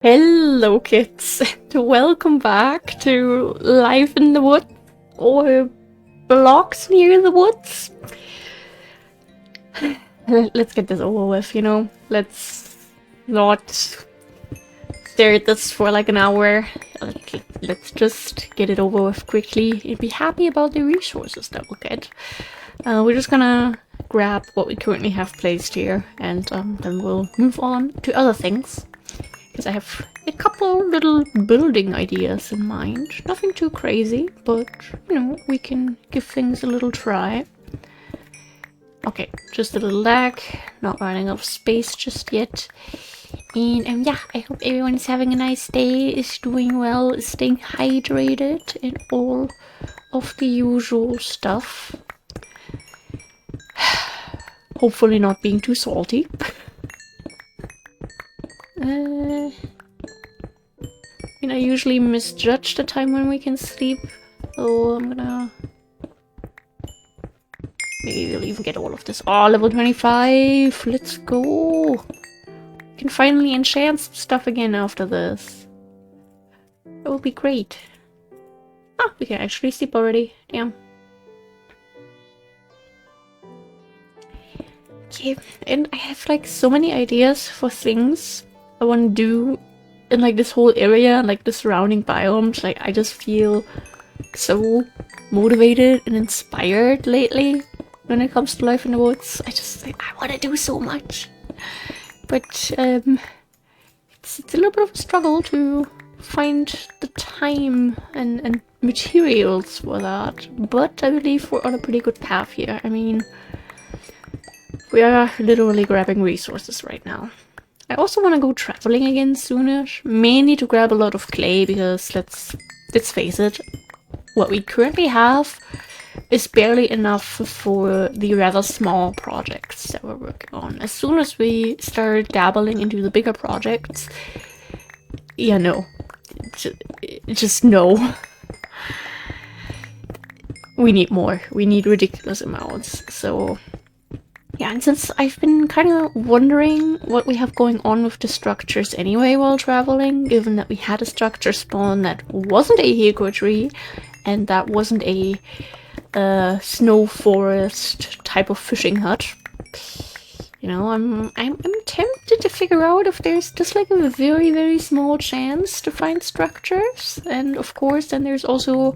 Hello kids, welcome back to Life in the Woods, or Blocks Near the Woods. Let's get this over with, let's not stare at this for like an hour. Let's just get it over with quickly and be happy about the resources that we'll get. We're just gonna grab what we currently have placed here, and then we'll move on to other things. Because I have a couple little building ideas in mind. Nothing too crazy, but, we can give things a little try. Okay, just a little lag. Not running out of space just yet. And yeah, I hope everyone is having a nice day, is doing well, is staying hydrated, and all of the usual stuff. Hopefully not being too salty. I usually misjudge the time when we can sleep, so I'm gonna... Maybe we'll even get all of this. Oh, level 25! Let's go! We can finally enchant some stuff again after this. That would be great. Ah, we can actually sleep already. Damn. Okay, and I have like so many ideas for things I want to do in like this whole area, like the surrounding biomes. Like I just feel so motivated and inspired lately when it comes to Life in the Woods. I want to do so much, but it's a little bit of a struggle to find the time and materials for that. But I believe we're on a pretty good path here. I mean, we are literally grabbing resources right now. I also want to go traveling again soonish, mainly to grab a lot of clay, because let's face it, what we currently have is barely enough for the rather small projects that we're working on. As soon as we start dabbling into the bigger projects, yeah, no. Just no. We need more. We need ridiculous amounts, so... Yeah, and since I've been kind of wondering what we have going on with the structures anyway while traveling, given that we had a structure spawn that wasn't a hickory tree, and that wasn't a snow forest type of fishing hut, I'm tempted to figure out if there's just like a very, very small chance to find structures. And of course, then there's also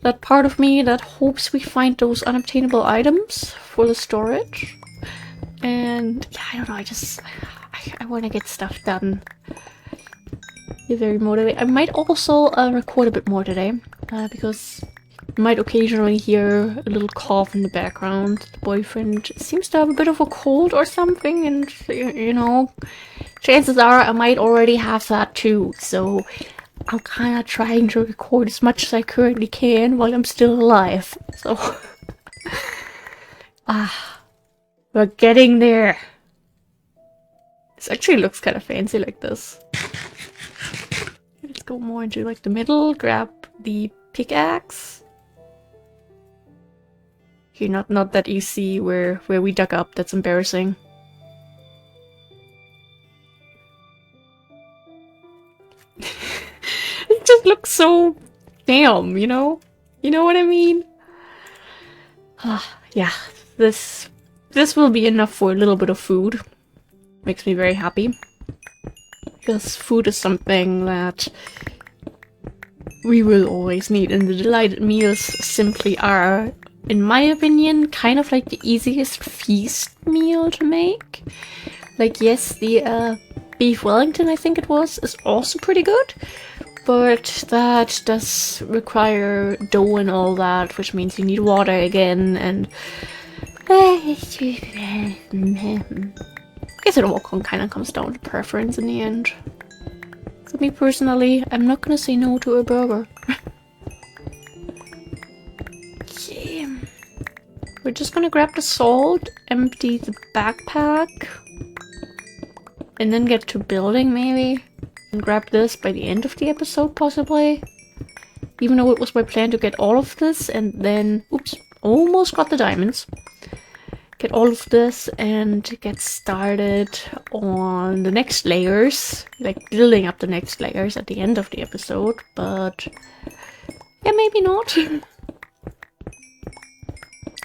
that part of me that hopes we find those unobtainable items for the storage. And yeah, I don't know, I want to get stuff done. You're very motivated. I might also record a bit more today, because you might occasionally hear a little cough in the background. The boyfriend seems to have a bit of a cold or something, and chances are I might already have that too, so I'm kind of trying to record as much as I currently can while I'm still alive, so... We're getting there! This actually looks kind of fancy like this. Let's go more into like the middle, grab the pickaxe. Okay, not that you see where we dug up, that's embarrassing. It just looks so damn, You know what I mean? Yeah, this will be enough for a little bit of food. Makes me very happy. Because food is something that we will always need, and the delighted meals simply are, in my opinion, kind of like the easiest feast meal to make. Like, yes, the beef Wellington, I think it was, is also pretty good, but that does require dough and all that, which means you need water again, and... I guess it all kind of comes down to preference in the end. For me personally, I'm not gonna say no to a burger. Okay. We're just gonna grab the salt, empty the backpack, and then get to building maybe. And grab this by the end of the episode possibly. Even though it was my plan to get all of this and then... Oops, almost got the diamonds. get all of this and get started on the next layers, like building up the next layers at the end of the episode, but yeah, maybe not.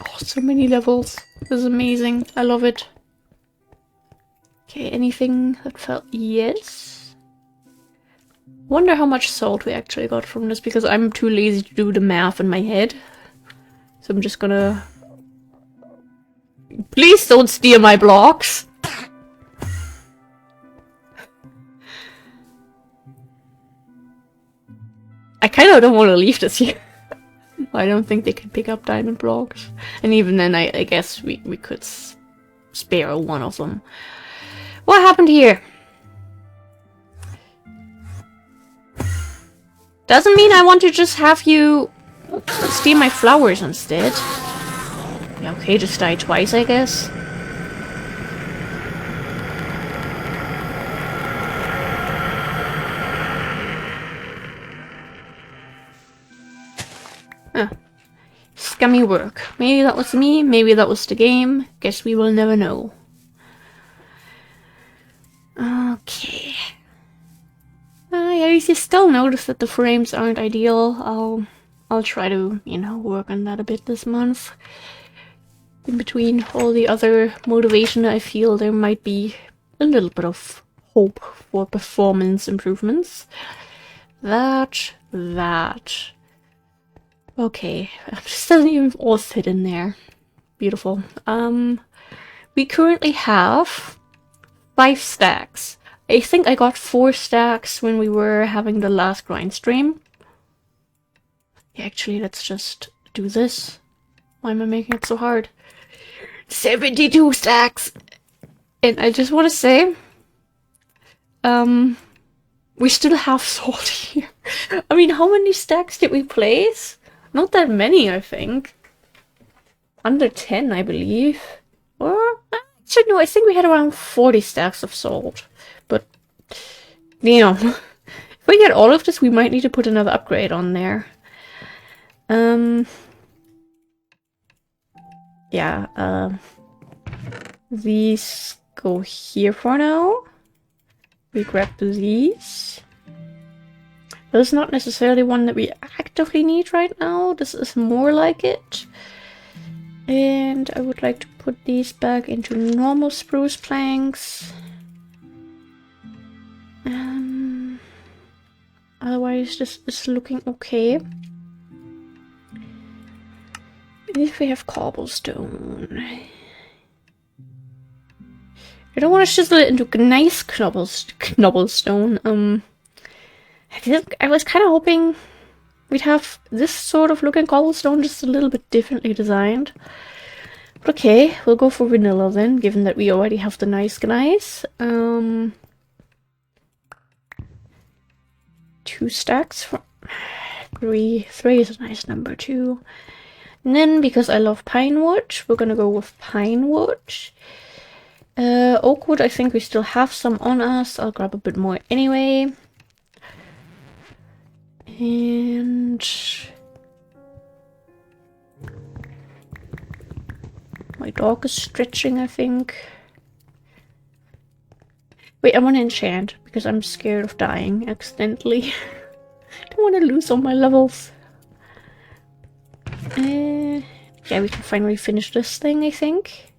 Oh, so many levels. This is amazing. I love it. Okay, anything that felt yes? Wonder how much salt we actually got from this, because I'm too lazy to do the math in my head. So I'm just gonna... Please don't steal my blocks! I kinda don't want to leave this here. I don't think they can pick up diamond blocks. And even then, I guess we could spare one of them. What happened here? Doesn't mean I want to just have you steal my flowers instead. Yeah, okay, just die twice, I guess. Huh. Scummy work. Maybe that was me, maybe that was the game. Guess we will never know. Okay. Yeah, you still notice that the frames aren't ideal. I'll try to, you know, work on that a bit this month. In between all the other motivation, I feel there might be a little bit of hope for performance improvements. That. Okay, this doesn't even all fit in there. Beautiful. We currently have 5 stacks. I think I got 4 stacks when we were having the last grind stream. Yeah, actually, let's just do this. Why am I making it so hard? 72 stacks! And I just want to say, we still have salt here. I mean, how many stacks did we place? Not that many, I think. Under 10, I believe. Or, actually, no, I think we had around 40 stacks of salt. But, damn. If we get all of this, we might need to put another upgrade on there. Yeah, these go here for now. We grab these. This is not necessarily one that we actively need right now. This is more like it. And I would like to put these back into normal spruce planks. Otherwise, this is looking okay. If we have cobblestone. I don't want to chisel it into nice cobblestone. I was kind of hoping we'd have this sort of looking cobblestone, just a little bit differently designed. But okay, we'll go for vanilla then, given that we already have the nice gneiss. 2 stacks for 3. 3 is a nice number too. And then, because I love pine wood, we're gonna go with pine wood. Oak wood, I think we still have some on us. I'll grab a bit more anyway. And my dog is stretching, I think. Wait, I want to enchant because I'm scared of dying accidentally. I don't want to lose all my levels. Yeah, we can finally finish this thing, I think.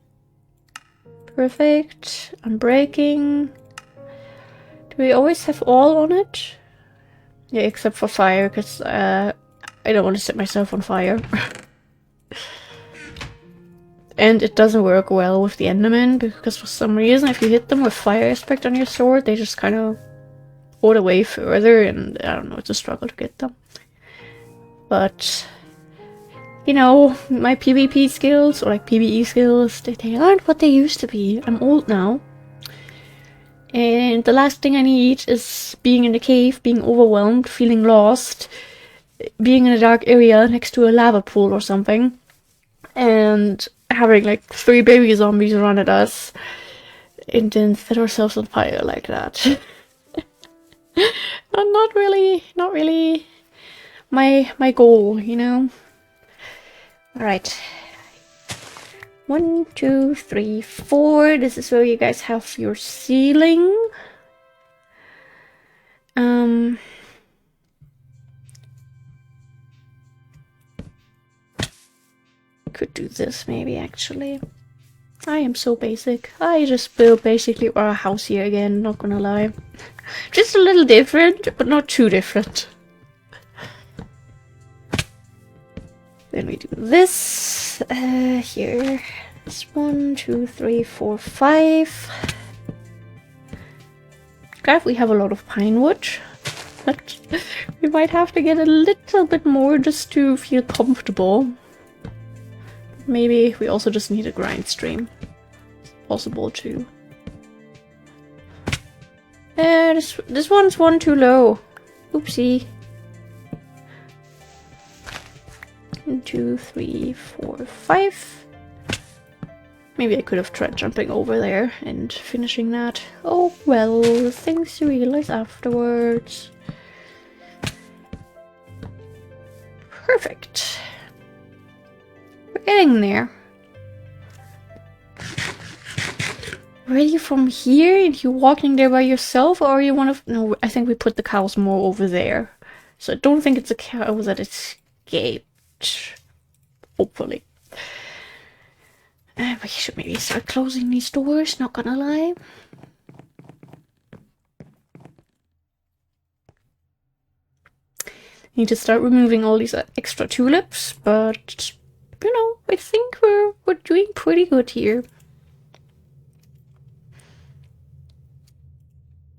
Perfect. Unbreaking. Do we always have all on it? Yeah, except for fire, because I don't want to set myself on fire. And it doesn't work well with the Endermen, because for some reason, if you hit them with fire aspect on your sword, they just kind of float away further, and I don't know, it's a struggle to get them. But, you know, my PvP skills, or like PvE skills, they aren't what they used to be. I'm old now. And the last thing I need is being in the cave, being overwhelmed, feeling lost, being in a dark area next to a lava pool or something, and having like 3 baby zombies run at us, and then set ourselves on fire like that. Not really my goal, you know? Alright. 1, 2, 3, 4. This is where you guys have your ceiling. Could do this maybe, actually. I am so basic. I just built basically our house here again, not gonna lie. Just a little different, but not too different. Then we do this here. It's 1, 2, 3, 4, 5. Glad we have a lot of pine wood, but we might have to get a little bit more just to feel comfortable. Maybe we also just need a grind stream. It's possible too. This one's one too low. Oopsie. 1, 2, 3, 4, 5. Maybe I could have tried jumping over there and finishing that. Oh well, things to realize afterwards. Perfect. We're getting there. Ready from here? And you walking there by yourself, or are you one of... No, I think we put the cows more over there. So I don't think it's a cow that escaped. Hopefully. We should maybe start closing these doors, not gonna lie. Need to start removing all these extra tulips, but you know, I think we're doing pretty good here.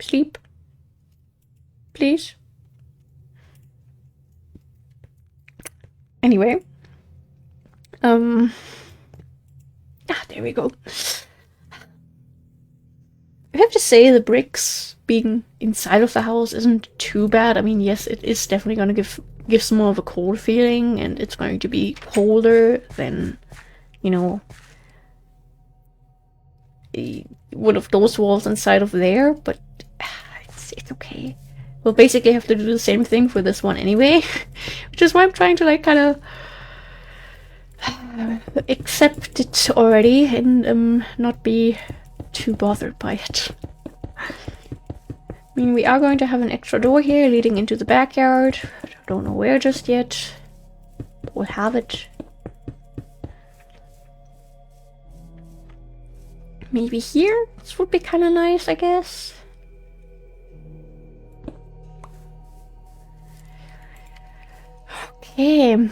Sleep. Please. Anyway. There we go. I have to say the bricks being inside of the house isn't too bad. I mean, yes, it is definitely going to give some more of a cold feeling, and it's going to be colder than, you know, one of those walls inside of there, but it's okay. We'll basically have to do the same thing for this one anyway, which is why I'm trying to like kind of accept it already and not be too bothered by it. I mean, we are going to have an extra door here leading into the backyard. I don't know where just yet. We'll have it. Maybe here? This would be kind of nice, I guess. Okay.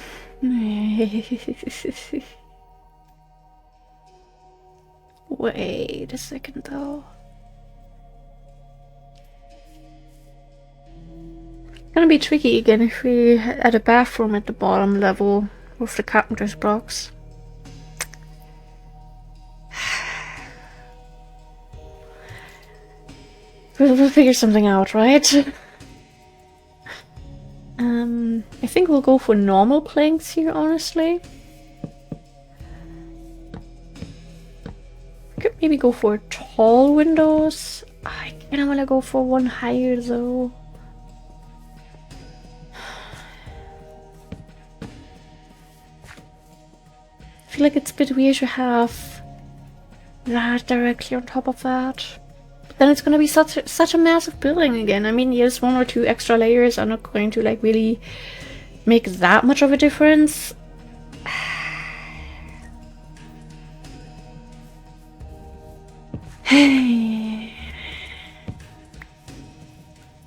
Wait a second though. It's gonna be tricky again if we add a bathroom at the bottom level with the carpenter's blocks. We'll figure something out, right? I think we'll go for normal planks here, honestly. Could maybe go for tall windows. I kinda wanna go for one higher though. I feel like it's a bit weird to have that directly on top of that. But then it's gonna be such a massive building again. I mean, yes, 1 or 2 extra layers are not going to like really make that much of a difference.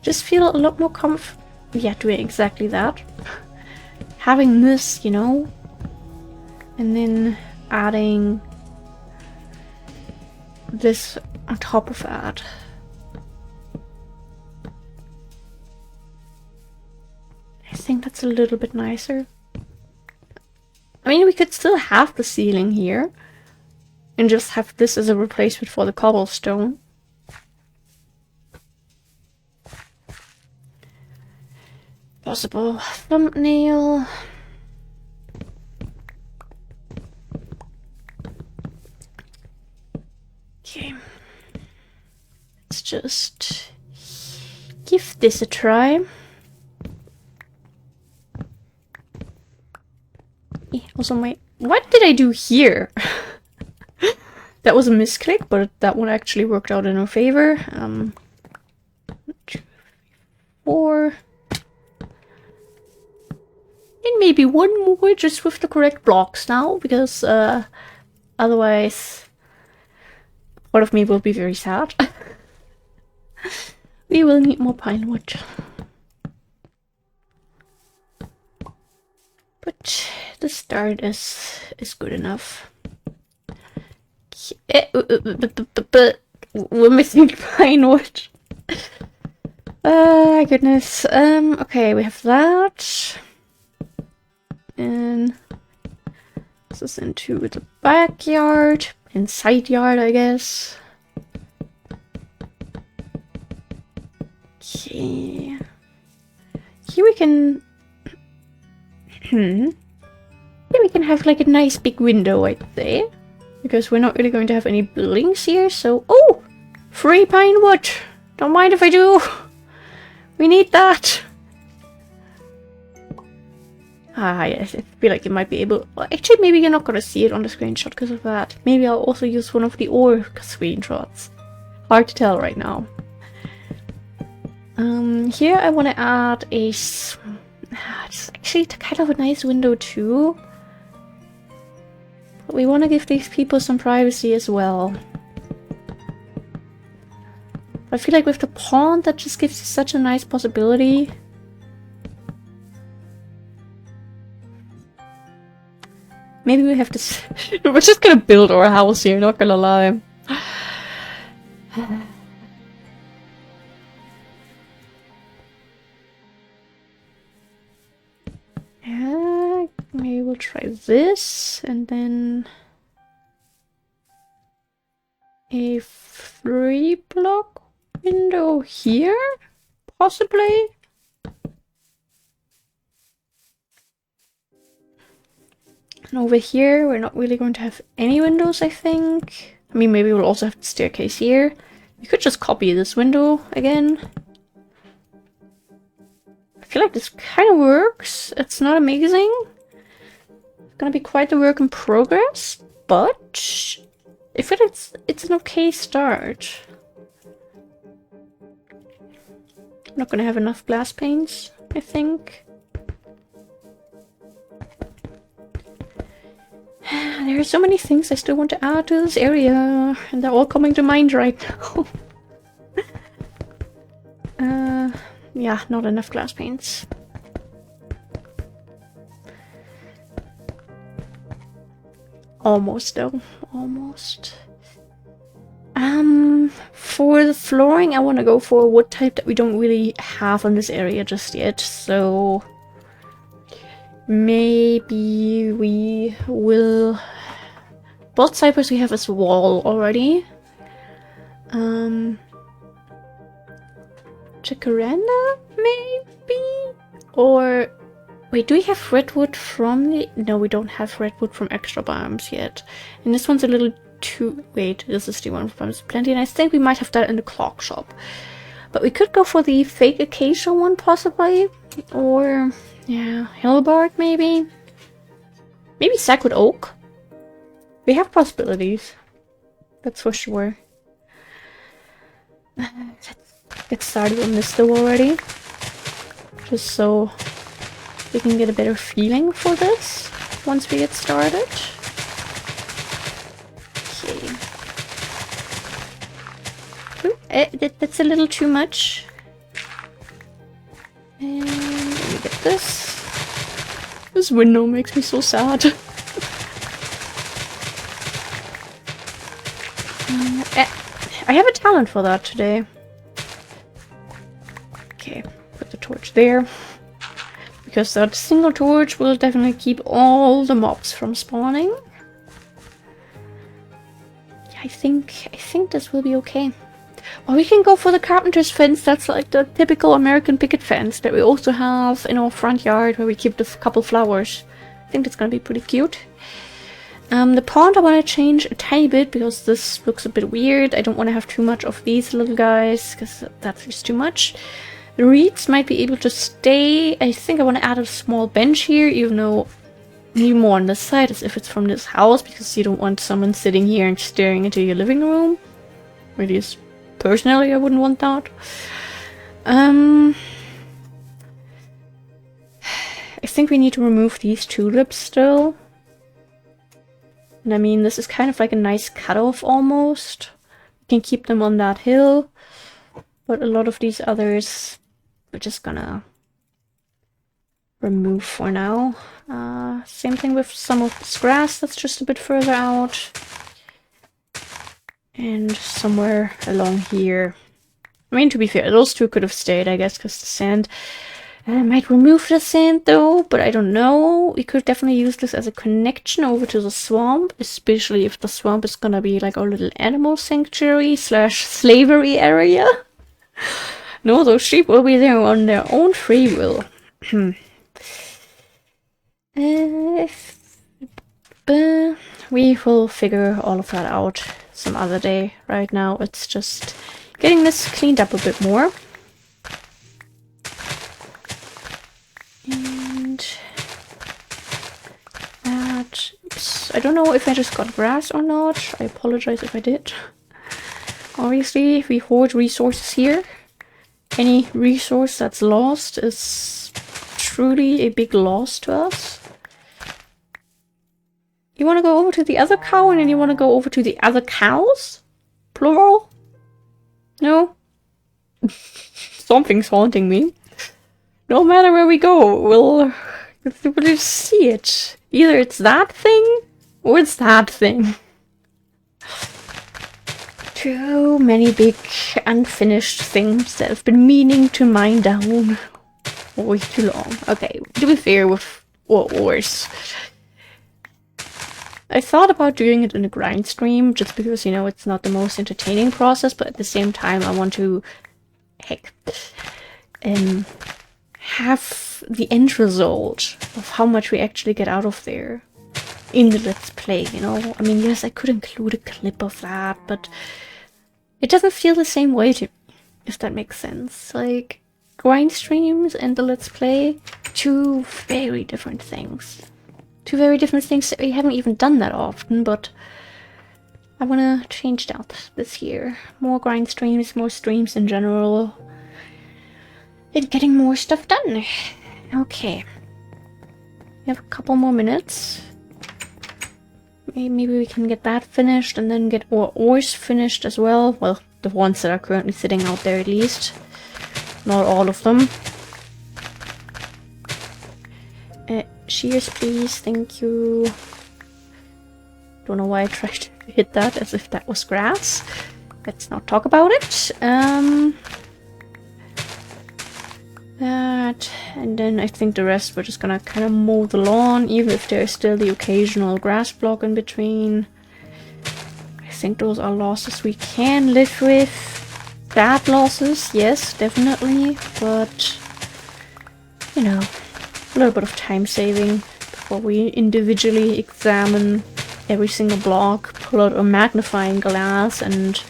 Just feel a lot more doing exactly that. Having this, you know, and then adding this on top of that. I think that's a little bit nicer. I mean, we could still have the ceiling here and just have this as a replacement for the cobblestone. Possible thumbnail. Okay. Let's just give this a try. Also, what did I do here? That was a misclick, but that one actually worked out in our favor. 2, 4. And maybe one more just with the correct blocks now, because otherwise part of me will be very sad. We will need more pine wood. But the start is good enough. But we're missing pine wood. Goodness. Okay, we have that. And this is into the backyard. Inside yard, I guess. Okay. Here we can... Here we can have like a nice big window, I'd say. Because we're not really going to have any buildings here, so... Oh! Free pine wood! Don't mind if I do! We need that! Ah, yes, I feel like it might be able... Well, actually, maybe you're not gonna see it on the screenshot because of that. Maybe I'll also use one of the orc screenshots. Hard to tell right now. Here I want to add a... It's actually kind of a nice window too. But we want to give these people some privacy as well. I feel like with the pond, that just gives you such a nice possibility. Maybe we have to... We're just gonna build our house here, not gonna lie. Yeah, maybe we'll try this, and then... a 3-block window here? Possibly? And over here, we're not really going to have any windows, I think. I mean, maybe we'll also have the staircase here. We could just copy this window again. I feel like this kind of works. It's not amazing. It's gonna be quite a work in progress, but I feel like it's an okay start. I'm not gonna have enough glass panes, I think. There are so many things I still want to add to this area, and they're all coming to mind right now. Yeah, not enough glass panes. Almost though, almost. For the flooring, I want to go for a wood type that we don't really have on this area just yet, so maybe we will... Both cypress we have as wall already. Jacaranda, maybe? Or... Wait, do we have redwood from the... No, we don't have redwood from extra biomes yet. And this one's a little too... Wait, this is the one from Plenty, and I think we might have that in the clock shop. But we could go for the fake acacia one, possibly. Or... yeah, Hillbark, maybe? Maybe Sacred Oak? We have possibilities. That's for sure. Let's get started on this though already. Just so we can get a better feeling for this once we get started. Okay. That's a little too much. And let me get this. This window makes me so sad. I have a talent for that today. Okay, put the torch there. Because that single torch will definitely keep all the mobs from spawning. Yeah, I think this will be okay. Well, we can go for the carpenter's fence. That's like the typical American picket fence that we also have in our front yard where we keep the couple flowers. I think that's gonna be pretty cute. The pond I want to change a tiny bit because this looks a bit weird. I don't want to have too much of these little guys because that's just too much. The reeds might be able to stay. I think I want to add a small bench here, even though maybe more on this side, as if it's from this house, because you don't want someone sitting here and staring into your living room. At least, personally, I wouldn't want that. I think we need to remove these tulips still. And I mean, this is kind of like a nice cutoff almost. You can keep them on that hill. But a lot of these others, we're just gonna remove for now. Same thing with some of this grass that's just a bit further out. And somewhere along here. I mean, to be fair, those two could have stayed, I guess, because the sand... I might remove the sand though, but I don't know. We could definitely use this as a connection over to the swamp, especially if the swamp is gonna be like our little animal sanctuary / slavery area. No, those sheep will be there on their own free will. We will figure all of that out some other day. Right now, it's just getting this cleaned up a bit more. And that, oops, I don't know if I just got grass or not. I apologize if I did. Obviously, we hoard resources here. Any resource that's lost is truly a big loss to us. You want to go over to the other cow and then you want to go over to the other cows? Plural? No? Something's haunting me. No matter where we go, we'll just see it. Either it's that thing, or it's that thing. Too many big, unfinished things that have been meaning to mine down way too long. Okay, to be fair with ores. I thought about doing it in a grind stream, just because, you know, it's not the most entertaining process, but at the same time I want to, heck, have the end result of how much we actually get out of there in the Let's Play, you know? I mean, yes, I could include a clip of that, but it doesn't feel the same way to me, if that makes sense. Like, grind streams and the Let's Play, two very different things. Two very different things that we haven't even done that often, but I want to change that this year. More grind streams, more streams in general. And getting more stuff done. Okay. We have a couple more minutes. Maybe we can get that finished and then get our ores finished as well. Well, the ones that are currently sitting out there at least. Not all of them. Shears, please. Thank you. Don't know why I tried to hit that as if that was grass. Let's not talk about it. That, and then I think the rest we're just gonna kind of mow the lawn, even if there's still the occasional grass block in between. I think those are losses we can live with. Bad losses, yes, definitely, but, you know, a little bit of time saving before we individually examine every single block, pull out a magnifying glass and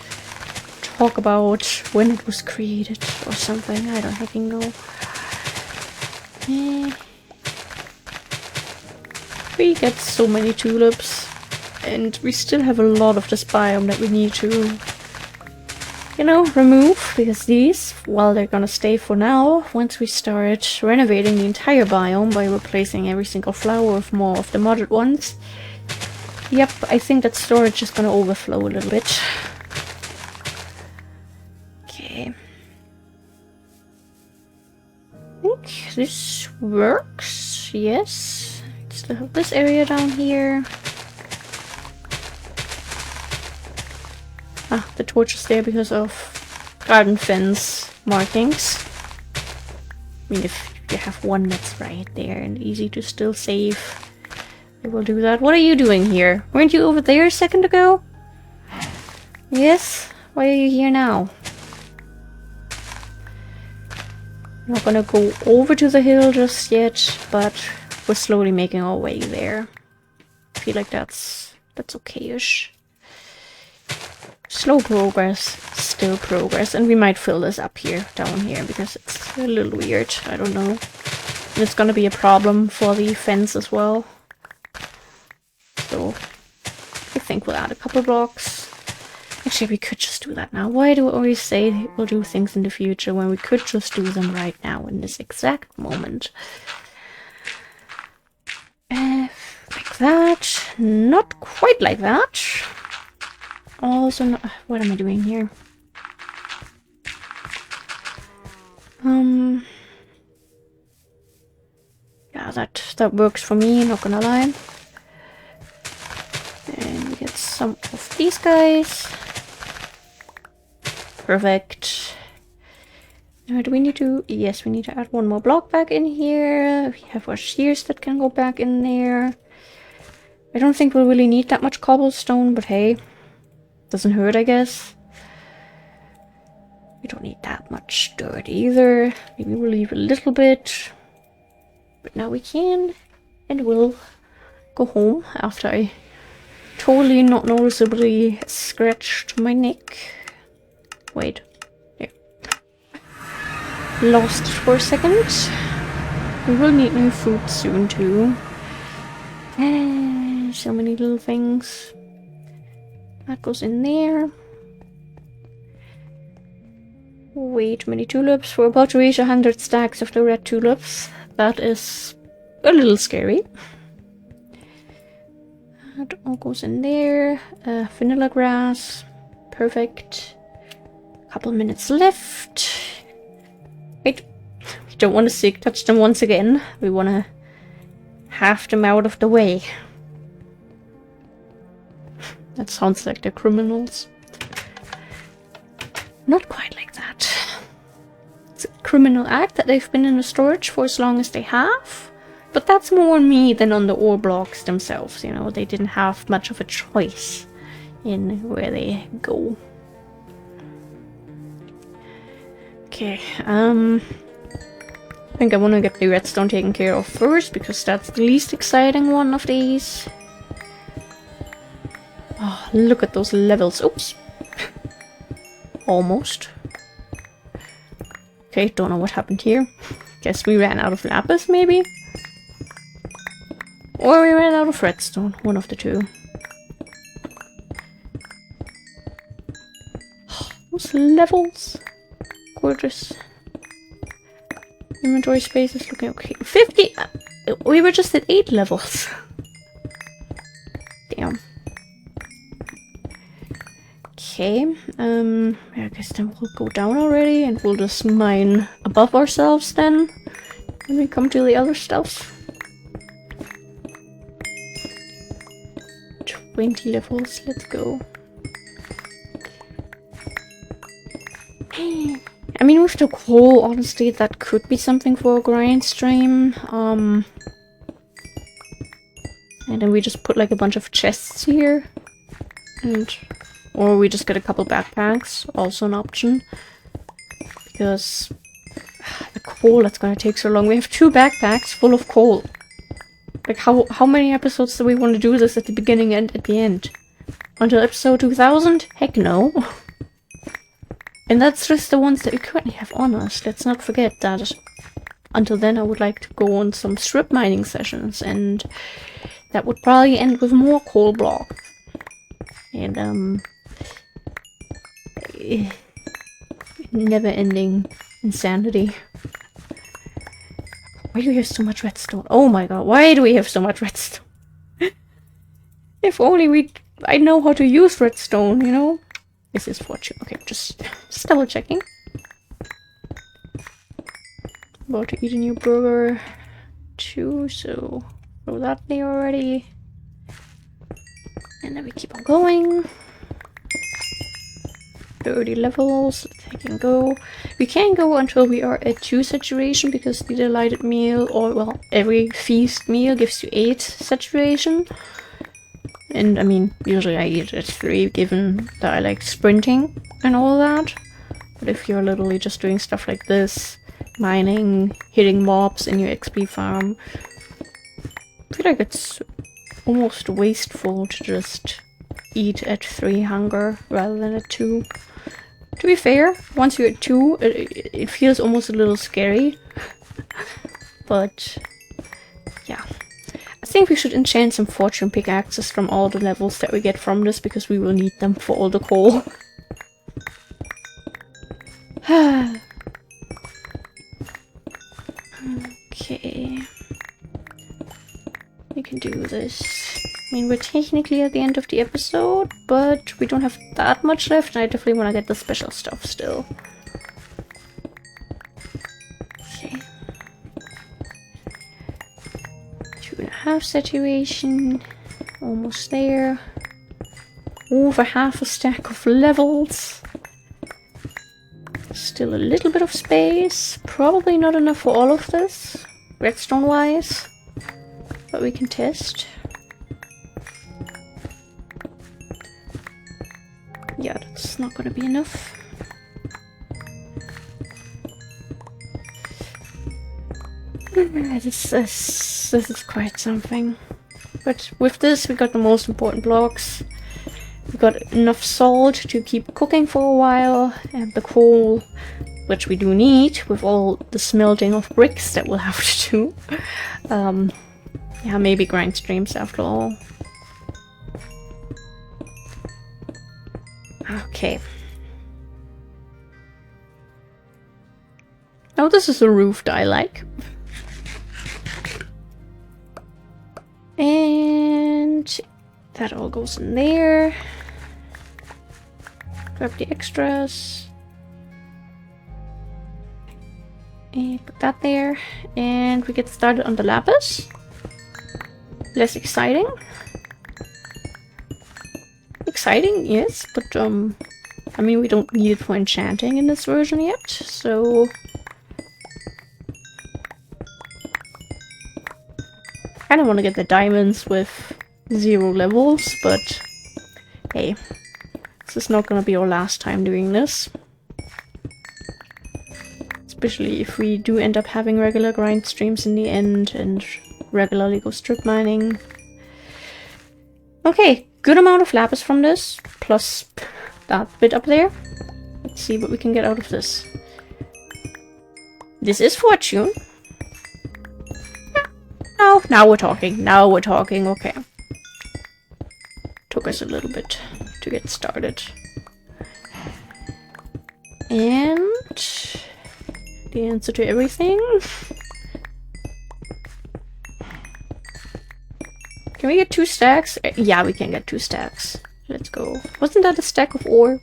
talk about when it was created or something. I don't fucking know. We get so many tulips, and we still have a lot of this biome that we need to, you know, remove, because these, well, they're gonna stay for now. Once we start renovating the entire biome by replacing every single flower with more of the modded ones, yep, I think that storage is gonna overflow a little bit. Okay. I think this works, yes. Still have this area down here. Ah, the torch is there because of garden fence markings. I mean, if you have one that's right there and easy to still save, I will do that. What are you doing here? Weren't you over there a second ago? Yes? Why are you here now? I'm not gonna go over to the hill just yet, but we're slowly making our way there. I feel like that's okay-ish. Slow progress, still progress, and we might fill this up here, down here, because it's a little weird, I don't know. And it's gonna be a problem for the fence as well. so I think we'll add a couple blocks. Actually, we could just do that now. Why do we always say we'll do things in the future when we could just do them right now in this exact moment? Like that. Not quite like that. Also, not, what am I doing here? Yeah, that works for me, not gonna lie. And we get some of these guys. Perfect. Now, do we need to... Yes, we need to add one more block back in here. We have our shears that can go back in there. I don't think we'll really need that much cobblestone, but hey. Doesn't hurt, I guess. We don't need that much dirt either. Maybe we'll leave a little bit. But now we can. And we'll go home after I totally not noticeably scratched my neck. Wait. There. Lost it for a second. We will need new food soon too. So many little things. That goes in there. Way too many tulips. We're about to reach 100 stacks of the red tulips. That is a little scary. That all goes in there. Vanilla grass. Perfect. Couple minutes left. Wait. We don't want to sick touch them once again. We want to have them out of the way. That sounds like they're criminals. Not quite like that. It's a criminal act that they've been in the storage for as long as they have. But that's more on me than on the ore blocks themselves, you know. They didn't have much of a choice in where they go. Okay, I think I want to get the redstone taken care of first, because that's the least exciting one of these. Oh, look at those levels. Oops. Almost. Okay, don't know what happened here. Guess we ran out of lapis, maybe? Or we ran out of redstone. One of the two. Those levels. Gorgeous. Inventory space is looking okay. 50! We were just at 8 levels. Damn. Okay, I guess then we'll go down already and we'll just mine above ourselves then when we come to the other stuff. 20 levels, let's go. I mean, with the coal, honestly, that could be something for a grind stream. And then we just put like a bunch of chests here. Or we just get a couple backpacks, also an option. Because the coal, that's gonna take so long. We have 2 backpacks full of coal. Like, how many episodes do we want to do this at the beginning and at the end? Until episode 2000? Heck no. And that's just the ones that we currently have on us. Let's not forget that until then I would like to go on some strip mining sessions. And that would probably end with more coal blocks. And, never-ending insanity. Why do we have so much redstone? Oh my god, why do we have so much redstone? If only I know how to use redstone, you know? This is fortune. Okay, just double checking. About to eat a new burger too, so throw that there already. And then we keep on going. 30 levels, I can go. We can't go until we are at 2 saturation, because the delighted meal, or well, every feast meal gives you 8 saturation. And I mean, usually I eat at 3, given that I like sprinting and all that. But if you're literally just doing stuff like this, mining, hitting mobs in your XP farm, I feel like it's almost wasteful to just eat at 3 hunger rather than at 2. To be fair, once you're at 2, it feels almost a little scary. But yeah, as think we should enchant some fortune pickaxes from all the levels that we get from this, because we will need them for all the coal. Okay. We can do this. I mean, we're technically at the end of the episode, but we don't have that much left, and I definitely want to get the special stuff still. Okay. 2.5 saturation. Almost there. Over half a stack of levels. Still a little bit of space. Probably not enough for all of this, redstone-wise. But we can test. Yeah, that's not gonna be enough. This is quite something. But with this, we got the most important blocks. We got enough salt to keep cooking for a while, and the coal, which we do need with all the smelting of bricks that we'll have to do. Yeah, maybe grind streams after all. Okay. Oh, this is a roof that I like. And that all goes in there. Grab the extras. And put that there. And we get started on the lapis. Less exciting. Exciting, yes, but I mean, we don't need it for enchanting in this version yet, so I don't want to get the diamonds with 0 levels, but hey, this is not gonna be our last time doing this. Especially if we do end up having regular grind streams in the end and regularly go strip mining. Okay, good amount of lapis from this, plus that bit up there. Let's see what we can get out of this. This is fortune. Yeah. Now we're talking. Now we're talking. Okay. Took us a little bit to get started. And the answer to everything. Can we get 2 stacks? Yeah, we can get 2 stacks. Let's go. Wasn't that a stack of ore?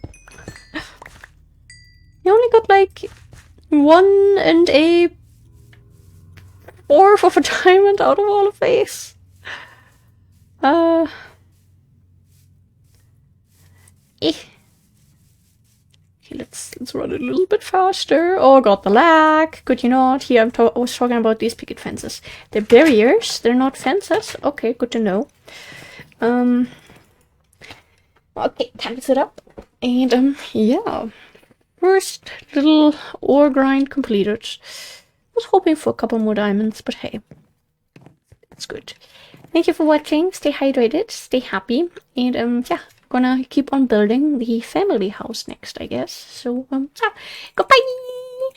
You only got like 1 and a 4th of a diamond out of all of these. Okay, let's run a little bit faster. Oh, got the lag. Could you not? Here, I was talking about these picket fences. They're barriers. They're not fences. Okay, good to know. Okay, time to set up. And yeah, first little ore grind completed. Was hoping for a couple more diamonds, but hey, it's good. Thank you for watching. Stay hydrated, stay happy, and yeah, gonna keep on building the family house next, I guess. So yeah, goodbye.